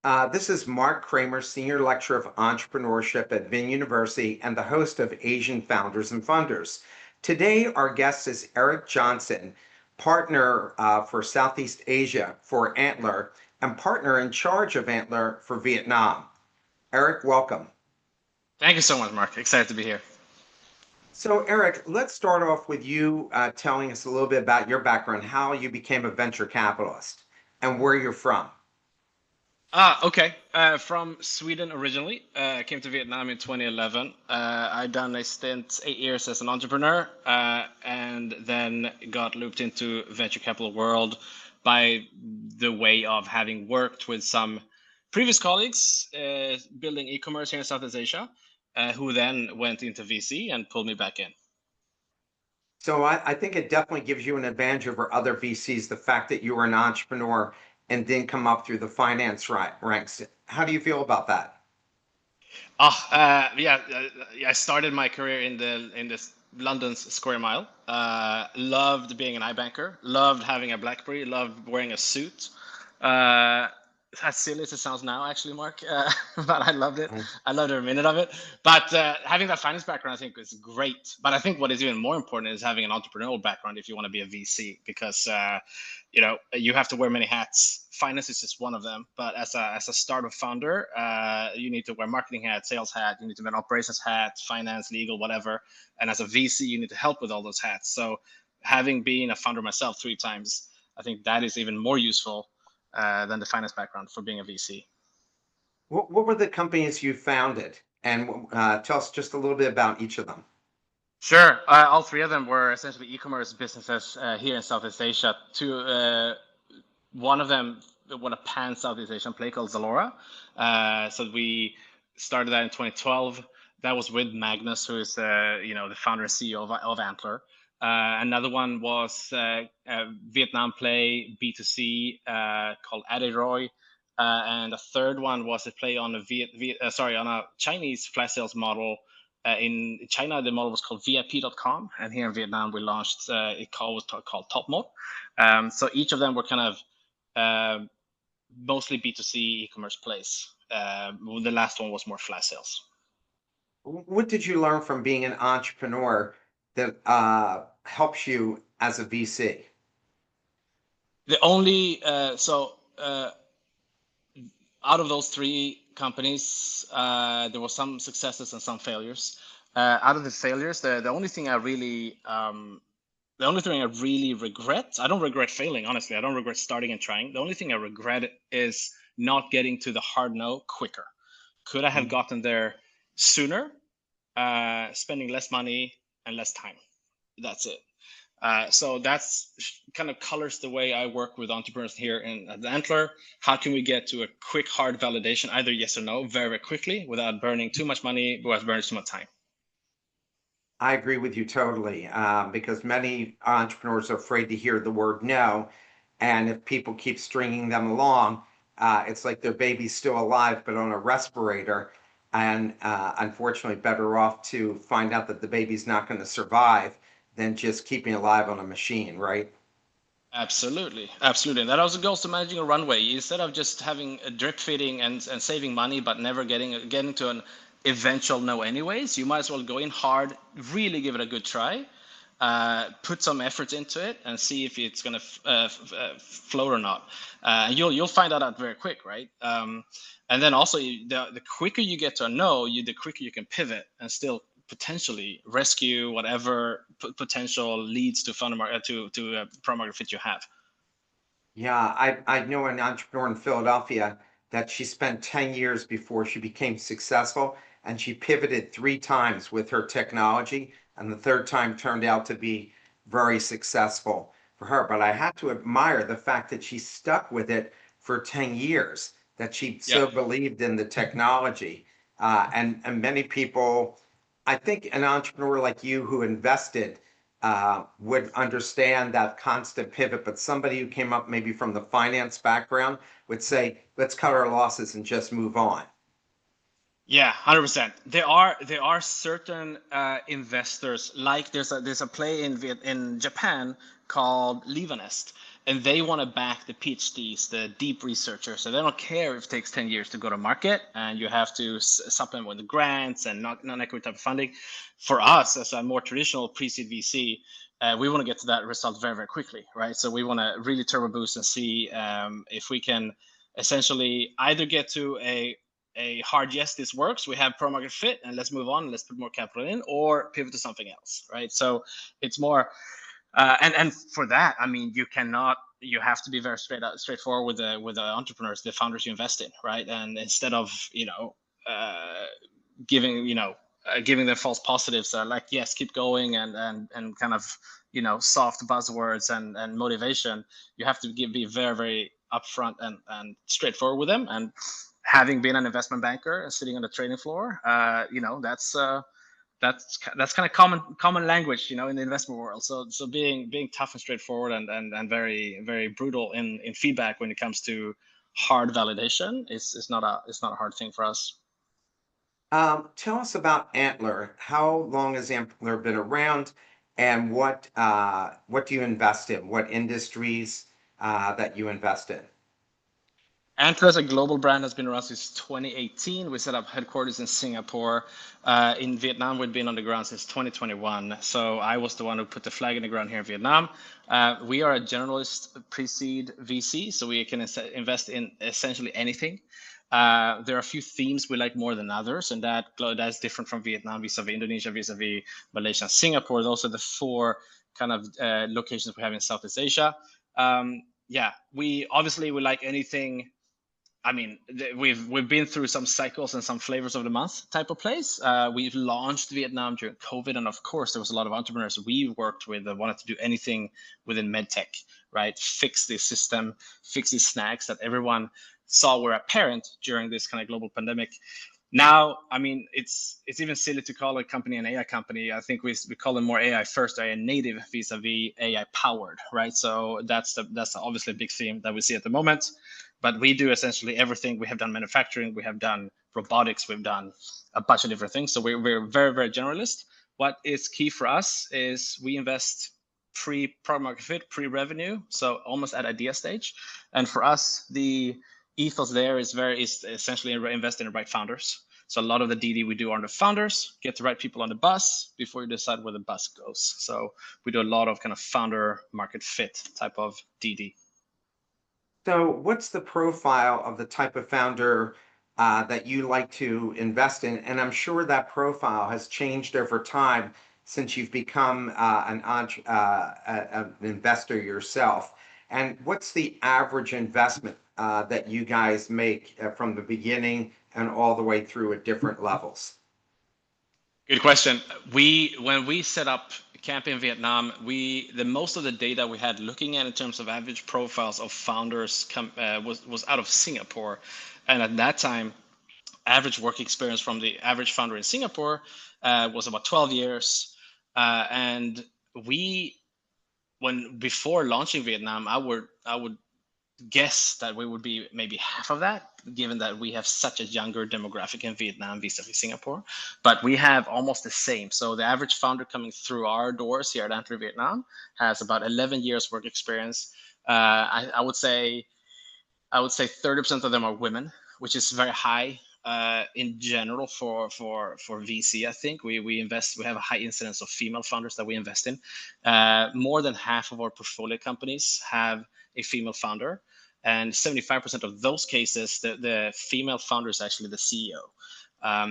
This is Marc Kramer, Senior Lecturer of Entrepreneurship at VinUniversity and the host of Asian Founders and Funders. Today, our guest is Erik Johnson, partner for Southeast Asia for Antler and partner in charge of Antler for Vietnam. Erik, welcome. Thank you so much, Mark. Excited to be here. So, Erik, let's start off with you telling us a little bit about your background, how you became a venture capitalist, and where you're from. Okay. From Sweden originally. I came to Vietnam in 2011. I done a stint 8 years as an entrepreneur, and then got looped into venture capital world by the way of having worked with some previous colleagues building e-commerce here in Southeast Asia, who then went into VC and pulled me back in. So I think it definitely gives you an advantage over other VCs, the fact that you were an entrepreneur and didn't come up through the finance ranks. How do you feel about that? Yeah. I started my career in this London's Square Mile. Loved being an iBanker. Loved having a BlackBerry. Loved wearing a suit. Uh, as silly as it sounds now, actually, Mark, but I loved it. Mm. I loved every minute of it. But having that finance background, I think, is great. But I think what is even more important is having an entrepreneurial background if you want to be a VC, because you have to wear many hats. Finance is just one of them. But as a startup founder, you need to wear marketing hat, sales hat. You need to wear an operations hat, finance, legal, whatever. And as a VC, you need to help with all those hats. So having been a founder myself 3 times, I think that is even more useful than the finance background for being a VC. What were the companies you founded? And tell us just a little bit about each of them. Sure. All three of them were essentially e-commerce businesses here in Southeast Asia. One of them won a pan Southeast Asian play called Zalora. So we started that in 2012. That was with Magnus, who is the founder and CEO of Antler. Another one was a Vietnam play B2C called Aderoy. And a third one was a play on on a Chinese flash sales model. In China, the model was called VIP.com, and here in Vietnam, we launched was called Top Mode. So each of them were kind of mostly B2C e-commerce plays. The last one was more flash sales. What did you learn from being an entrepreneur that helps you as a VC? The only out of those three companies, there were some successes and some failures. Out of the failures, the only thing I really regret, I don't regret failing, honestly. I don't regret starting and trying. The only thing I regret is not getting to the hard no quicker. Could I have Mm. gotten there sooner, spending less money and less time? That's it. So that's kind of colors the way I work with entrepreneurs here at the Antler. How can we get to a quick, hard validation, either yes or no, very, very quickly without burning too much money, without burning too much time? I agree with you totally, because many entrepreneurs are afraid to hear the word no. And if people keep stringing them along, it's like their baby's still alive, but on a respirator. And unfortunately, better off to find out that the baby's not going to survive than just keeping alive on a machine, right? Absolutely, absolutely. And that also goes to managing a runway. Instead of just having a drip feeding and saving money, but never getting to an eventual no anyways, you might as well go in hard, really give it a good try, put some effort into it, and see if it's gonna float or not. And you'll find that out very quick, right? And then also, the quicker you get to a no, the quicker you can pivot and still potentially rescue whatever potential leads to product market fit you have. Yeah, I know an entrepreneur in Philadelphia that she spent 10 years before she became successful, and she pivoted 3 times with her technology, and the third time turned out to be very successful for her. But I had to admire the fact that she stuck with it for 10 years, that she Yeah. so believed in the technology. And many people, I think an entrepreneur like you who invested would understand that constant pivot, but somebody who came up maybe from the finance background would say, let's cut our losses and just move on. Yeah, 100%. There are certain investors, like there's a play in Japan called Levanest. and they want to back the PhDs, the deep researchers. So they don't care if it takes 10 years to go to market and you have to supplement with the grants and non-equity type of funding. For us, as a more traditional pre-seed VC, we want to get to that result very, very quickly, right? So we want to really turbo boost and see if we can essentially either get to a hard yes, this works, we have pro market fit, and let's move on, let's put more capital in, or pivot to something else, right? So it's more and for that, I mean, you have to be very straightforward with the entrepreneurs, the founders you invest in, right? And instead of giving giving them false positives, like yes, keep going, and kind of soft buzzwords and motivation, you have to be very, very upfront and straightforward with them. And having been an investment banker and sitting on the trading floor, that's kind of common language, in the investment world. So being tough and straightforward and very, very brutal in feedback when it comes to hard validation is not a hard thing for us. Tell us about Antler. How long has Antler been around, and what do you invest in? What industries that you invest in? Antler as a global brand has been around since 2018. We set up headquarters in Singapore. In Vietnam, we've been on the ground since 2021. So I was the one who put the flag in the ground here in Vietnam. We are a generalist pre-seed VC, so we can invest in essentially anything. There are a few themes we like more than others, and that's different from Vietnam vis-a-vis Indonesia, vis-a-vis Malaysia, and Singapore. Those are the four kind of locations we have in Southeast Asia. We like anything. I mean, we've been through some cycles and some flavors of the month type of place. We've launched Vietnam during COVID, and of course, there was a lot of entrepreneurs we worked with that wanted to do anything within medtech, right? Fix this system, fix these snags that everyone saw were apparent during this kind of global pandemic. Now, I mean, it's even silly to call a company an AI company. I think we call them more AI first, AI native vis-a-vis AI powered, right? So that's obviously a big theme that we see at the moment. But we do essentially everything. We have done manufacturing, we have done robotics, we've done a bunch of different things. So we're very, very generalist. What is key for us is we invest pre-product market fit, pre-revenue, so almost at idea stage. And for us, the ethos there is essentially invest in the right founders. So a lot of the DD we do are the founders, get the right people on the bus before you decide where the bus goes. So we do a lot of kind of founder market fit type of DD. So, what's the profile of the type of founder that you like to invest in? And I'm sure that profile has changed over time since you've become an investor yourself. And what's the average investment that you guys make from the beginning and all the way through at different levels? Good question. When we set up camp in Vietnam, the most of the data we had looking at in terms of average profiles of founders was out of Singapore, and at that time, average work experience from the average founder in Singapore was about 12 years, and before launching Vietnam, I would guess that we would be maybe half of that, given that we have such a younger demographic in Vietnam vis-a-vis Singapore, but we have almost the same. So the average founder coming through our doors here at Antler Vietnam has about 11 years work experience. I would say 30% of them are women, which is very high in general for VC. I think we have a high incidence of female founders that we invest in. More than half of our portfolio companies have a female founder, and 75% of those cases, the female founder is actually the CEO.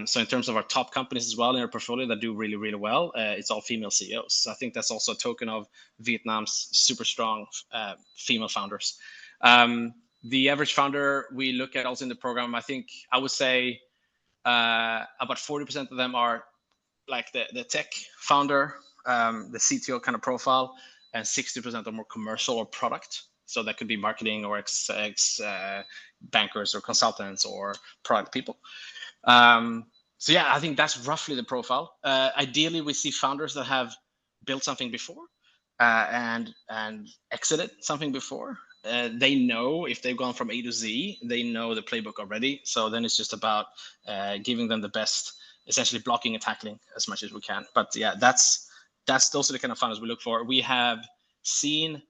So in terms of our top companies as well in our portfolio that do really, really well, it's all female CEOs. So I think that's also a token of Vietnam's super strong female founders. The average founder we look at also in the program, I would say about 40% of them are like the tech founder, the CTO kind of profile, and 60% are more commercial or product. So that could be marketing or bankers or consultants or product people. So yeah, I think that's roughly the profile. Ideally, we see founders that have built something before and exited something before. They know if they've gone from A to Z, they know the playbook already. So then it's just about giving them the best, essentially blocking and tackling as much as we can. But yeah, those are the kind of founders we look for. We have seen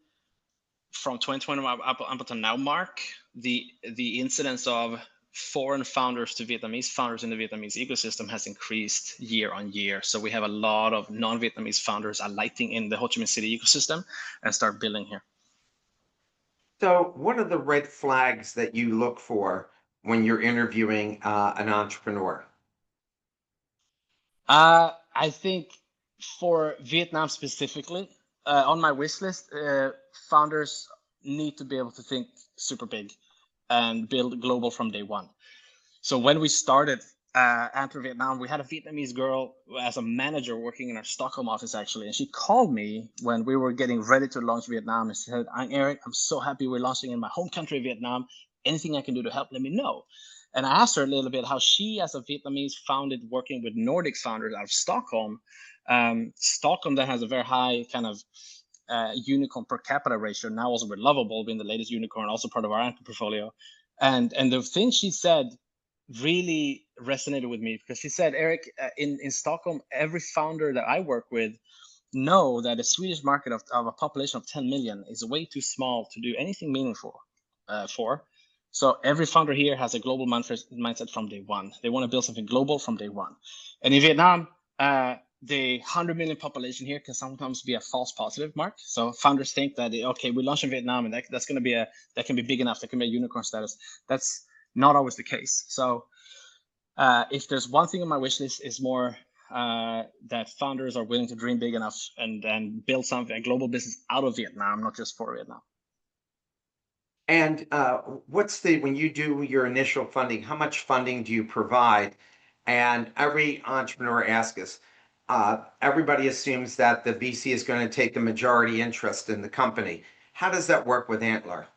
from 2020 up until now, Marc, the incidence of foreign founders to Vietnamese founders in the Vietnamese ecosystem has increased year on year. So we have a lot of non-Vietnamese founders alighting in the Ho Chi Minh City ecosystem and start building here. So, what are the red flags that you look for when you're interviewing an entrepreneur? I think for Vietnam specifically, on my wish list, founders need to be able to think super big and build global from day one. So when we started Antler Vietnam, we had a Vietnamese girl as a manager working in our Stockholm office actually, and she called me when we were getting ready to launch Vietnam and she said, "I'm Erik, I'm so happy we're launching in my home country, Vietnam. Anything I can do to help, let me know." And I asked her a little bit how she, as a Vietnamese, founded working with Nordic founders out of Stockholm. Stockholm that has a very high kind of unicorn per capita ratio. Now also with Lovable being the latest unicorn, also part of our Antler portfolio. And the thing she said really resonated with me because she said, "Erik, in Stockholm, every founder that I work with know that the Swedish market of a population of 10 million is way too small to do anything meaningful for. So every founder here has a global mindset from day one. They want to build something global from day one. And in Vietnam, the 100 million population here can sometimes be a false positive, Marc. So founders think that, okay, we launch in Vietnam and that's going to be that can be big enough, that can be a unicorn status. That's not always the case. So if there's one thing on my wish list is more that founders are willing to dream big enough and build something, a global business out of Vietnam, not just for Vietnam. And when you do your initial funding, how much funding do you provide? And every entrepreneur asks us, everybody assumes that the VC is going to take the majority interest in the company. How does that work with Antler?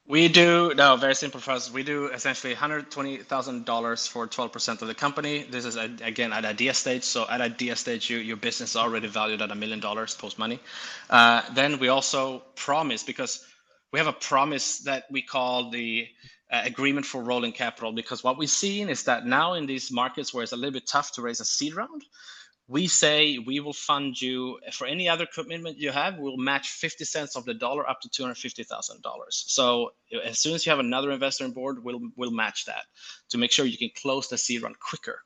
We do, no, very simple for us. We do essentially $120,000 for 12% of the company. This is, again, at idea stage. So at idea stage, your business is already valued at $1 million post money. Then we also promise, because we have a promise that we call the agreement for rolling capital, because what we've seen is that now in these markets where it's a little bit tough to raise a seed round, we say we will fund you for any other commitment you have. We'll match 50 cents of the dollar up to $250,000. So as soon as you have another investor on board, we'll match that to make sure you can close the seed round quicker.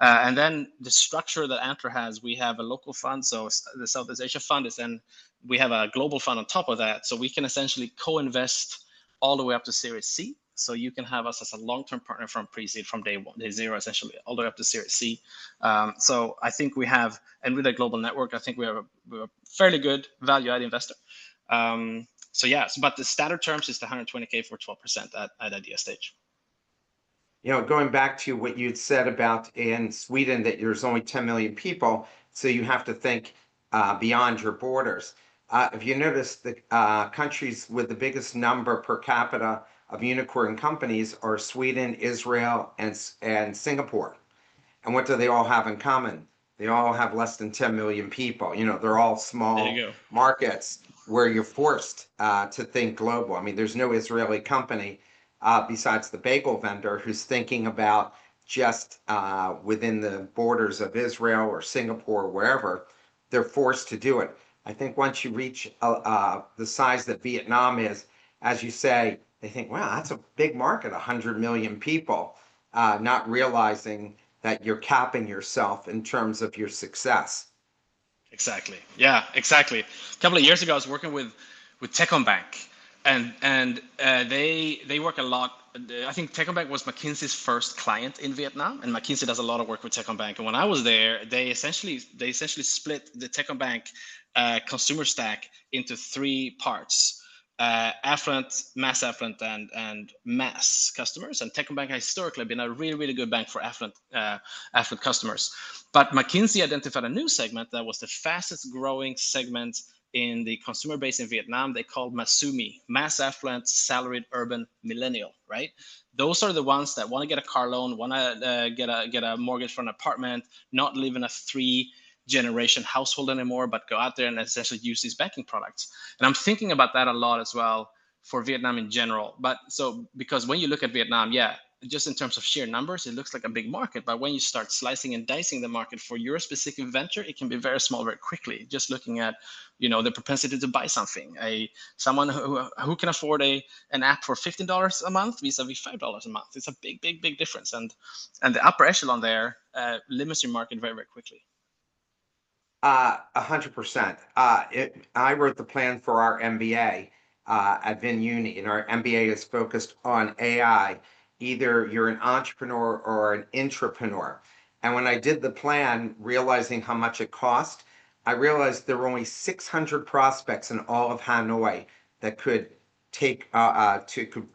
And then the structure that Antler has, we have a local fund. So the Southeast Asia fund is then we have a global fund on top of that. So we can essentially co-invest all the way up to Series C. So you can have us as a long-term partner from pre-seed, from day zero, essentially, all the way up to Series C. So I think we have, and with a global network, I think we have a fairly good value-add investor. So yeah, but the standard terms is the 120K for 12% at idea stage. You know, going back to what you'd said about in Sweden, that there's only 10 million people, so you have to think beyond your borders. If you notice, the countries with the biggest number per capita of unicorn companies are Sweden, Israel, and Singapore. And what do they all have in common? They all have less than 10 million people. You know, they're all small markets where you're forced to think global. I mean, there's no Israeli company besides the bagel vendor who's thinking about just within the borders of Israel or Singapore or wherever. They're forced to do it. I think once you reach the size that Vietnam is, as you say, they think, wow, that's a big market, 100 million people, not realizing that you're capping yourself in terms of your success. Exactly. Yeah, exactly. A couple of years ago, I was working with Techcombank, and they work a lot. I think Techcombank was McKinsey's first client in Vietnam, and McKinsey does a lot of work with Techcombank. And when I was there, they essentially split the Techcombank consumer stack into three parts: affluent, mass affluent, and mass customers. And Techcombank has historically been a really good bank for affluent customers. But McKinsey identified a new segment that was the fastest growing segment in the consumer base in Vietnam. They called Masumi, mass affluent, salaried, urban, millennial, right? Those are the ones that want to get a car loan, want to get a mortgage for an apartment, not live in a 3-generation household anymore, but go out there and essentially use these banking products. And I'm thinking about that a lot as well for Vietnam in general. But so, because when you look at Vietnam, yeah, just in terms of sheer numbers, it looks like a big market. But when you start slicing and dicing the market for your specific venture, it can be very small very quickly. Just looking at, the propensity to buy something. Someone who can afford an app for $15 a month vis-a-vis $5 a month. It's a big difference. And the upper echelon there limits your market very quickly. 100%. I wrote the plan for our MBA at VinUni, and our MBA is focused on AI. Either you're an entrepreneur or an intrapreneur. And when I did the plan, realizing how much it cost, I realized there were only 600 prospects in all of Hanoi that could could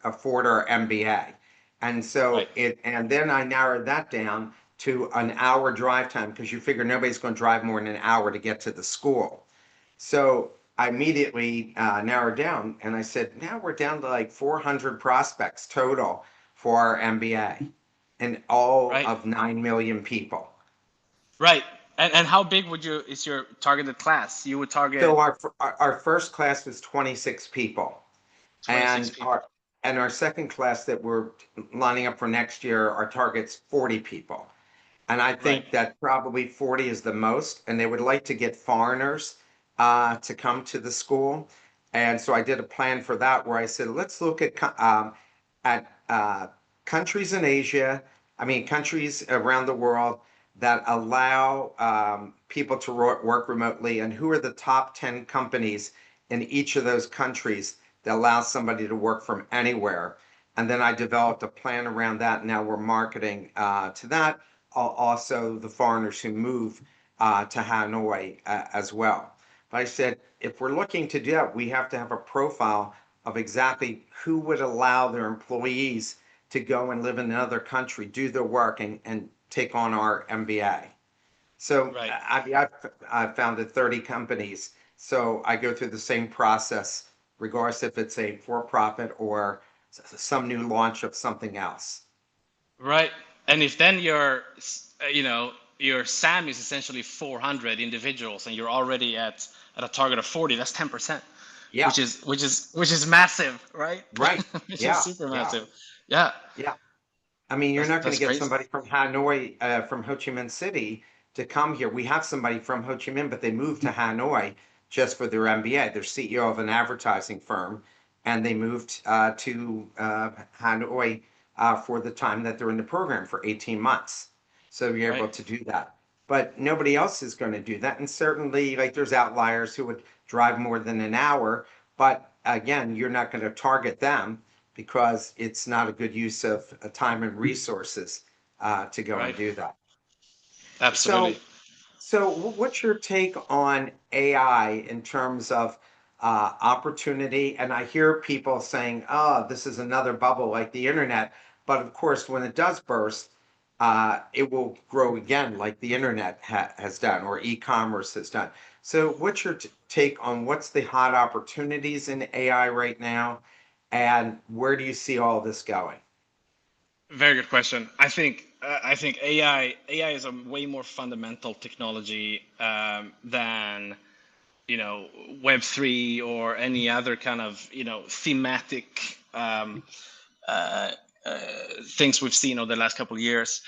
afford our MBA. And so Right. and then I narrowed that down to an hour drive time because you figure nobody's going to drive more than an hour to get to the school. So I immediately narrowed down and I said, now we're down to like 400 prospects total for our MBA and all Right. of 9 million people. Right. And how big is your targeted class? You would target So our first class was 26 people, 26 and people. our second class that we're lining up for next year, our target's 40 people. And I Right. think that probably 40 is the most, and they would like to get foreigners to come to the school. And so I did a plan for that where I said, let's look at countries in Asia, I mean, countries around the world that allow people to work remotely, and who are the top 10 companies in each of those countries that allow somebody to work from anywhere. And then I developed a plan around that. And now we're marketing to that. Also, the foreigners who move to Hanoi as well. But I said, if we're looking to do that, we have to have a profile of exactly who would allow their employees to go and live in another country, do their work, and take on our MBA. So Right. I've founded 30 companies. So I go through the same process, regardless if it's a for-profit or some new launch of something else. Right. And if then your SAM is essentially 400 individuals, and you're already at a target of 40, that's 10%, Yeah, which is massive, right? right. Which is Yeah, super yeah, massive. Yeah. yeah. I mean, you're That's not going to that's get crazy. somebody from Hanoi, from Ho Chi Minh City to come here. We have somebody from Ho Chi Minh, but they moved to Hanoi just for their MBA. They're CEO of an advertising firm, and they moved to Hanoi for the time that they're in the program for 18 months. So you're Right. able to do that. But nobody else is going to do that. And certainly, like, there's outliers who would drive more than an hour. But again, you're not going to target them because it's not a good use of time and resources to go and Right. do that. Absolutely. So, what's your take on AI in terms of opportunity? And I hear people saying, "Oh, this is another bubble like the internet." But of course, when it does burst, it will grow again, like the internet has done or e-commerce has done. So, what's your take on what's the hot opportunities in AI right now, and where do you see all this going? Very good question. I think AI is a way more fundamental technology than Web3 or any other kind of thematic uh, uh, things we've seen over the last couple of years.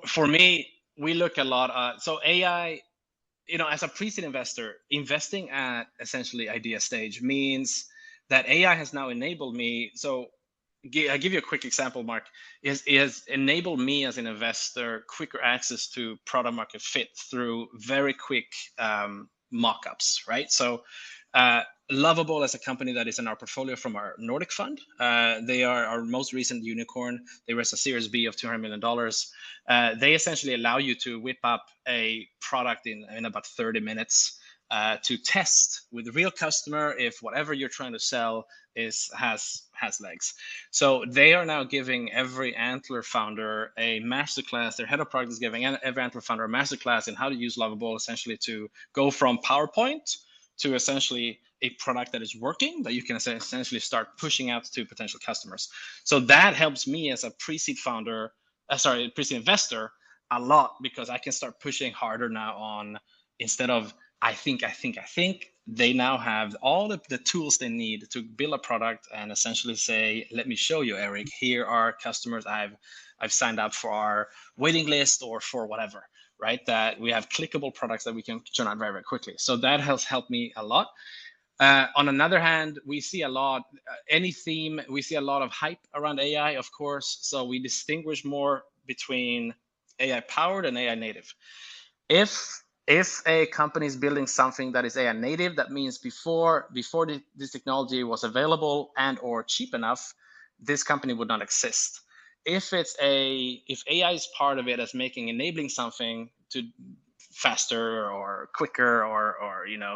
For me, we look a lot at so AI. As a pre-seed investor, investing at essentially idea stage means that AI has now enabled me. So I'll give you a quick example, Mark. It has enabled me as an investor quicker access to product market fit through very quick mock-ups, right? So Lovable as a company that is in our portfolio from our Nordic fund. They are our most recent unicorn. They raised a Series B of $200 million. They essentially allow you to whip up a product in about 30 minutes to test with a real customer if whatever you're trying to sell has legs. So they are now giving every Antler founder a masterclass. Their head of product is giving every Antler founder a masterclass in how to use Lovable essentially to go from PowerPoint to essentially a product that is working that you can essentially start pushing out to potential customers. So that helps me as a pre-seed founder, pre-seed investor a lot because I can start pushing harder now on instead of I think, they now have all the tools they need to build a product and essentially say, let me show you, Erik, here are customers I've signed up for our waiting list or for whatever, right? That we have clickable products that we can turn out very, very quickly. So that has helped me a lot. On another hand, we see a lot, any theme, we see a lot of hype around AI, of course. So we distinguish more between AI powered and AI native. If a company is building something that is AI native, that means before this technology was available and or cheap enough, this company would not exist. If AI is part of it as enabling something to faster or quicker or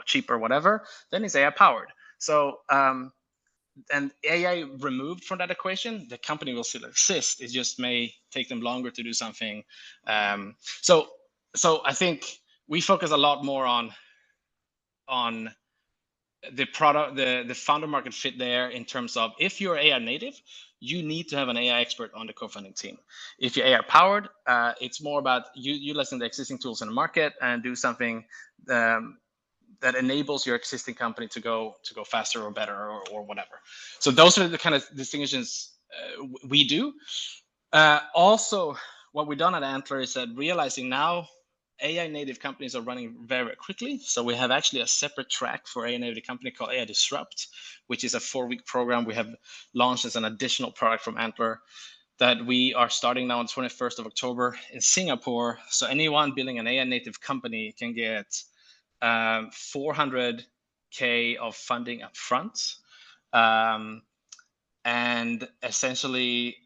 cheaper, whatever, then it's AI powered. So and AI removed from that equation, the company will still exist. It just may take them longer to do something. So I think we focus a lot more on the product, the founder market fit there, in terms of, if you're AI native, you need to have an AI expert on the co-founding team. If you're AI powered, it's more about utilizing the existing tools in the market and do something that enables your existing company to go faster or better or whatever. So those are the kind of distinctions we do. Also, what we've done at Antler is that realizing now AI native companies are running very, very quickly. So we have actually a separate track for AI native company called AI Disrupt, which is a 4-week program we have launched as an additional product from Antler that we are starting now on 21st of October in Singapore. So anyone building an AI native company can get 400K of funding up front, and essentially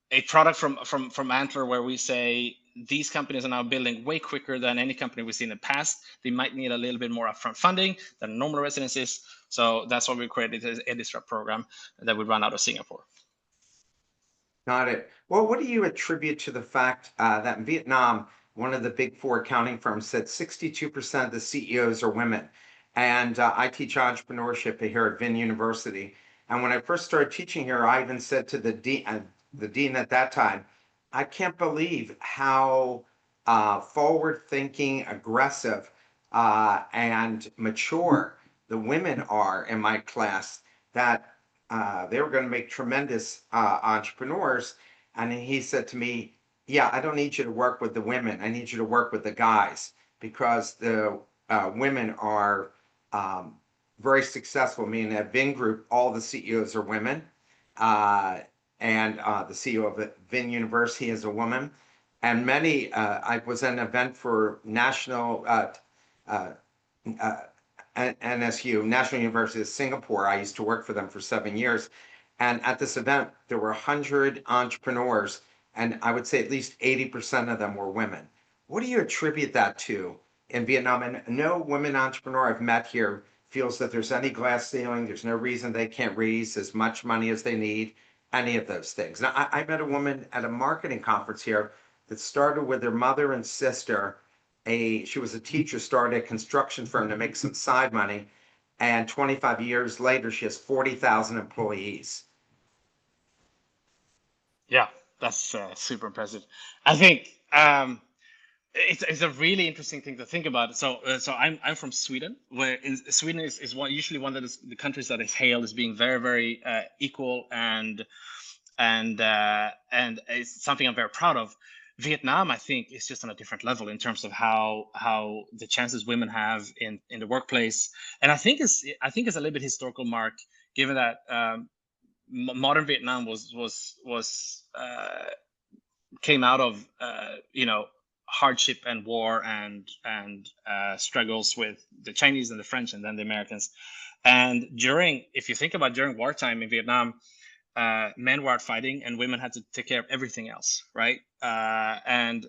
a product from Antler, where we say these companies are now building way quicker than any company we've seen in the past. They might need a little bit more upfront funding than normal residencies. So that's why we created a Disrupt program that we run out of Singapore. Got it. Well, what do you attribute to the fact that in Vietnam, one of the big four accounting firms said 62% of the CEOs are women? And I teach entrepreneurship here at VinUniversity. And when I first started teaching here, I even said to the dean at that time, I can't believe how forward-thinking, aggressive, and mature the women are in my class, that they were going to make tremendous entrepreneurs. And he said to me, yeah, I don't need you to work with the women. I need you to work with the guys, because the women are very successful. I mean, at Vin Group, all the CEOs are women. And the CEO of VinUniversity is a woman. And many, I was at an event for National NSU, National University of Singapore. I used to work for them for 7 years. And at this event, there were 100 entrepreneurs, and I would say at least 80% of them were women. What do you attribute that to in Vietnam? And no women entrepreneur I've met here feels that there's any glass ceiling. There's no reason they can't raise as much money as they need, any of those things. Now, I met a woman at a marketing conference here that started with her mother and sister. She was a teacher, started a construction firm to make some side money, and 25 years later, she has 40,000 employees. Yeah, that's super impressive. I think it's a really interesting thing to think about. So I'm from Sweden, where Sweden is usually one of the countries that is hailed as being very, very equal and it's something I'm very proud of. Vietnam, I think, is just on a different level in terms of how the chances women have in the workplace. And I think it's a little bit historical, Marc, given that modern Vietnam came out of hardship and war and struggles with the Chinese and the French and then the Americans. And if you think about during wartime in Vietnam, men were out fighting and women had to take care of everything else, right? And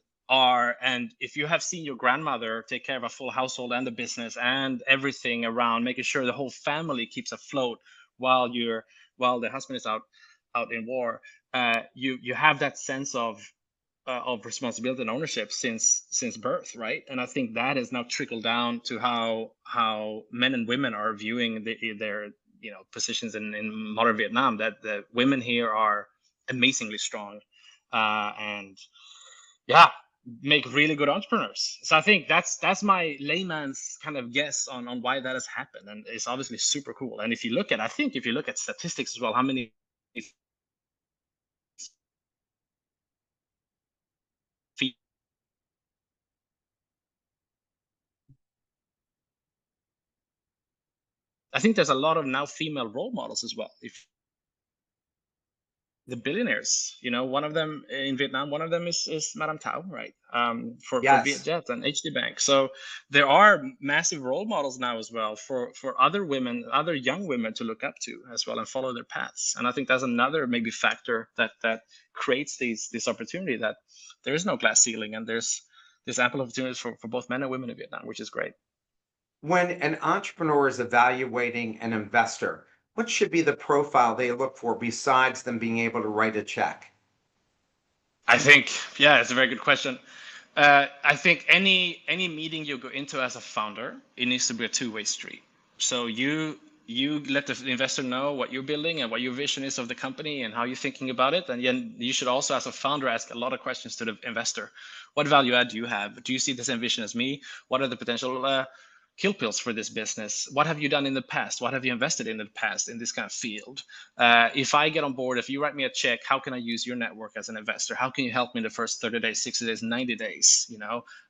if you have seen your grandmother take care of a full household and the business and everything around, making sure the whole family keeps afloat while the husband is out in war, you have that sense of responsibility and ownership since birth, right? And I think that has now trickled down to how men and women are viewing their positions in modern Vietnam, that the women here are amazingly strong, and yeah, make really good entrepreneurs. So I think that's my layman's kind of guess on why that has happened, and it's obviously super cool. And if you look at statistics as well, how many I think there's a lot of now female role models as well. If the billionaires, one of them in Vietnam, one of them is Madame Tao, right? For Yes. Vietjet and HD Bank. So there are massive role models now as well for other women, other young women to look up to as well and follow their paths. And I think that's another maybe factor that creates this opportunity, that there is no glass ceiling, and there's ample opportunities for both men and women in Vietnam, which is great. When an entrepreneur is evaluating an investor, what should be the profile they look for besides them being able to write a check? I think, yeah, it's a very good question. I think any meeting you go into as a founder, it needs to be a two-way street. So you let the investor know what you're building and what your vision is of the company and how you're thinking about it. And then you should also, as a founder, ask a lot of questions to the investor. What value add do you have? Do you see the same vision as me? What are the potential kill pills for this business? What have you done in the past? What have you invested in the past in this kind of field? If I get on board, if you write me a check, how can I use your network as an investor? How can you help me in the first 30 days, 60 days, 90 days?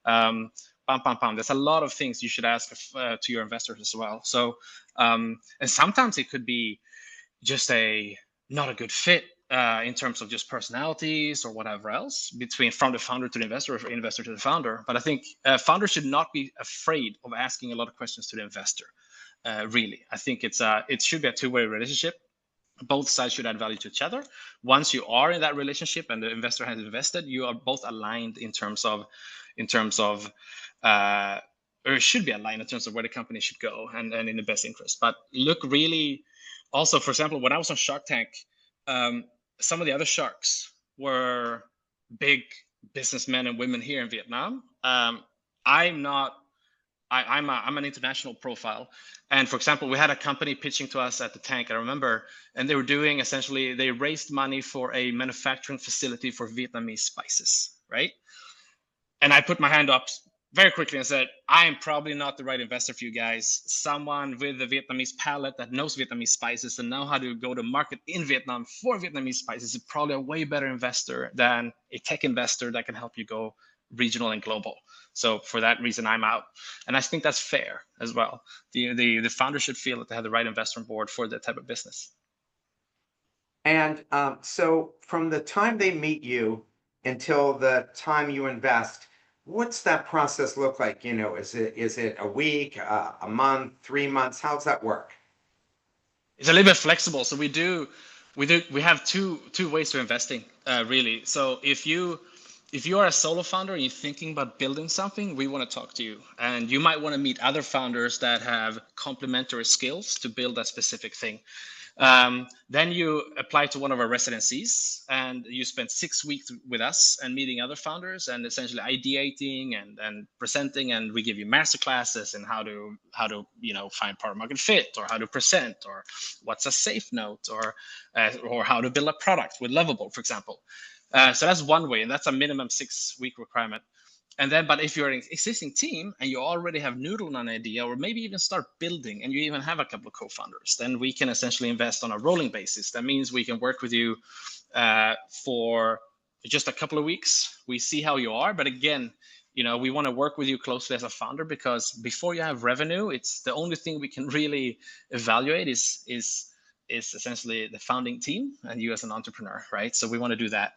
Pam, pam, pam. There's a lot of things you should ask to your investors as well. So, and sometimes it could be just not a good fit in terms of just personalities or whatever else, between from the founder to the investor or investor to the founder. But I think founders should not be afraid of asking a lot of questions to the investor. Really, I think it should be a two-way relationship. Both sides should add value to each other. Once you are in that relationship and the investor has invested, you are both aligned in terms of or it should be aligned in terms of where the company should go and in the best interest. But look, really, also, for example, when I was on Shark Tank, some of the other sharks were big businessmen and women here in Vietnam. I'm not. I'm an international profile, and for example, we had a company pitching to us at the tank. I remember, and they were doing essentially they raised money for a manufacturing facility for Vietnamese spices, right? And I put my hand up very quickly and said, I'm probably not the right investor for you guys. Someone with the Vietnamese palate that knows Vietnamese spices and know how to go to market in Vietnam for Vietnamese spices is probably a way better investor than a tech investor that can help you go regional and global. So for that reason, I'm out. And I think that's fair as well. The founder should feel that they have the right investor on board for that type of business. And so from the time they meet you until the time you invest, what's that process look like? Is it a week, a month, 3 months? How's that work? It's a little bit flexible. So we have two ways to investing, really. So if you are a solo founder and you're thinking about building something, we want to talk to you. And you might want to meet other founders that have complementary skills to build a specific thing. Then you apply to one of our residencies and you spend 6 weeks with us and meeting other founders and essentially ideating and presenting, and we give you master classes in how to find product market fit, or how to present, or what's a safe note, or how to build a product with Lovable, for example. So that's one way, and that's a minimum 6-week requirement. And then, but if you're an existing team and you already have noodled on an idea, or maybe even start building, and you even have a couple of co-founders, then we can essentially invest on a rolling basis. That means we can work with you for just a couple of weeks. We see how you are, but again, we want to work with you closely as a founder, because before you have revenue, it's the only thing we can really evaluate is essentially the founding team and you as an entrepreneur, right? So we want to do that.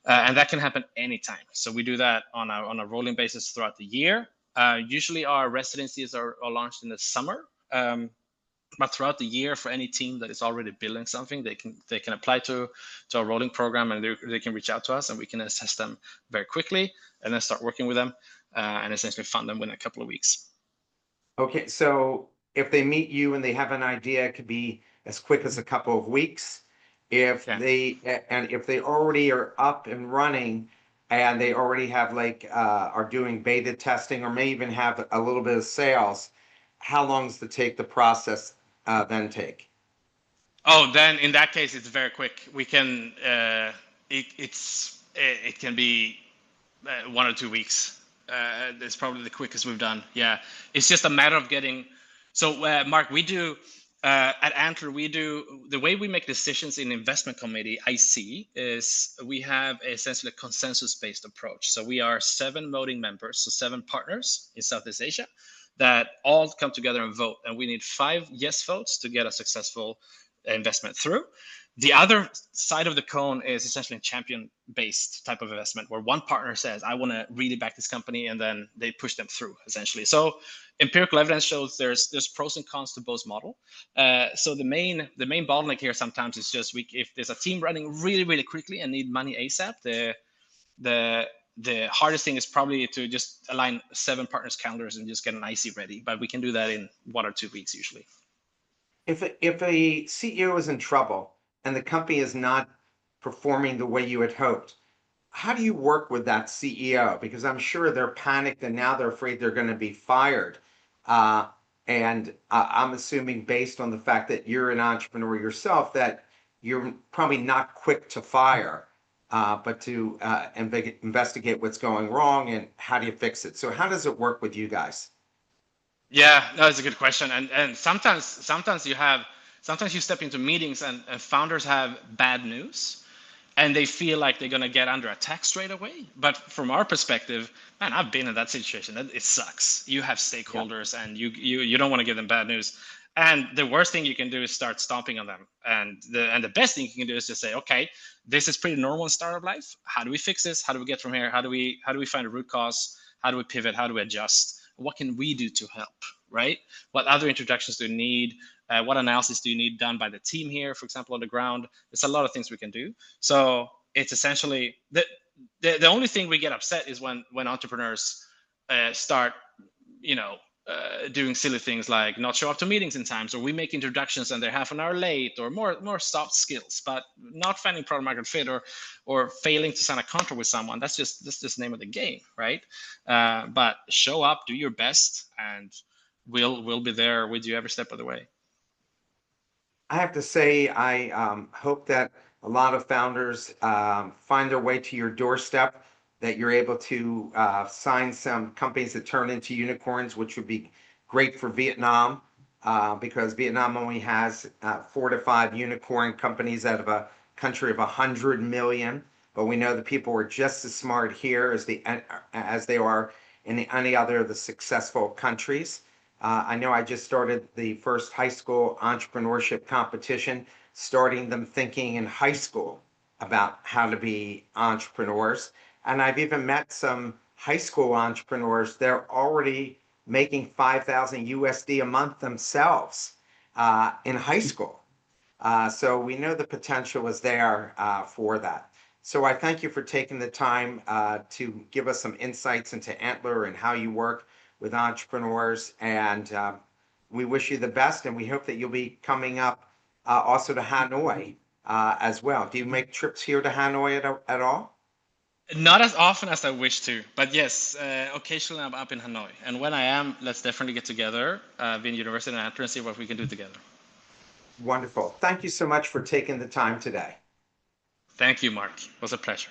And that can happen anytime. So we do that on a rolling basis throughout the year. Usually our residencies are launched in the summer, but throughout the year, for any team that is already building something, they can apply to a rolling program, and they can reach out to us, and we can assess them very quickly, and then start working with them and essentially fund them within a couple of weeks. Okay, so if they meet you and they have an idea, it could be as quick as a couple of weeks. If Yeah. they already are up and running and they already have are doing beta testing or may even have a little bit of sales, how long does the process then take? Oh, then in that case, it's very quick. We can it can be 1 or 2 weeks. It's probably the quickest we've done. Yeah, it's just a matter of getting. So, Marc, we do at Antler. We do the way we make decisions in investment committee. IC is we have essentially a consensus-based approach. So we are 7 voting members, so 7 partners in Southeast Asia that all come together and vote, and we need 5 yes votes to get a successful investment through. The other side of the cone is essentially a champion-based type of investment where one partner says, I want to really back this company, and then they push them through, essentially. So empirical evidence shows there's pros and cons to both model. So the main bottleneck here sometimes is just if there's a team running really, really quickly and need money ASAP, the hardest thing is probably to just align 7 partners' calendars and just get an IC ready. But we can do that in 1 or 2 weeks usually. If a CEO is in trouble and the company is not performing the way you had hoped, how do you work with that CEO? Because I'm sure they're panicked and now they're afraid they're going to be fired. And I'm assuming, based on the fact that you're an entrepreneur yourself, that you're probably not quick to fire, but to investigate what's going wrong and how do you fix it. So how does it work with you guys? Yeah, that's a good question. And sometimes you step into meetings and founders have bad news and they feel like they're gonna get under attack straight away. But from our perspective, man, I've been in that situation. It sucks. You have stakeholders and you don't want to give them bad news. And the worst thing you can do is start stomping on them. And the best thing you can do is just say, okay, this is pretty normal in startup life. How do we fix this? How do we get from here? How do we find a root cause? How do we pivot? How do we adjust? What can we do to help, right? What other introductions do you need? What analysis do you need done by the team here, for example, on the ground? There's a lot of things we can do. So it's essentially the only thing we get upset is when entrepreneurs start, doing silly things like not show up to meetings in times, or we make introductions and they're half an hour late, or more soft skills, but not finding product market fit or failing to sign a contract with someone. That's just the name of the game, right? But show up, do your best, and we'll be there with you every step of the way. I have to say, I hope that a lot of founders find their way to your doorstep, that you're able to sign some companies that turn into unicorns, which would be great for Vietnam, because Vietnam only has 4 to 5 unicorn companies out of a country of 100 million. But we know the people are just as smart here as they are in any other of the successful countries. I know I just started the first high school entrepreneurship competition, starting them thinking in high school about how to be entrepreneurs. And I've even met some high school entrepreneurs. They're already making 5,000 USD a month themselves in high school. So we know the potential is there for that. So I thank you for taking the time to give us some insights into Antler and how you work with entrepreneurs. And we wish you the best, and we hope that you'll be coming up also to Hanoi as well. Do you make trips here to Hanoi at all? Not as often as I wish to, but yes, occasionally I'm up in Hanoi. And when I am, let's definitely get together, VinUniversity and Antler, and see what we can do together. Wonderful. Thank you so much for taking the time today. Thank you, Marc. It was a pleasure.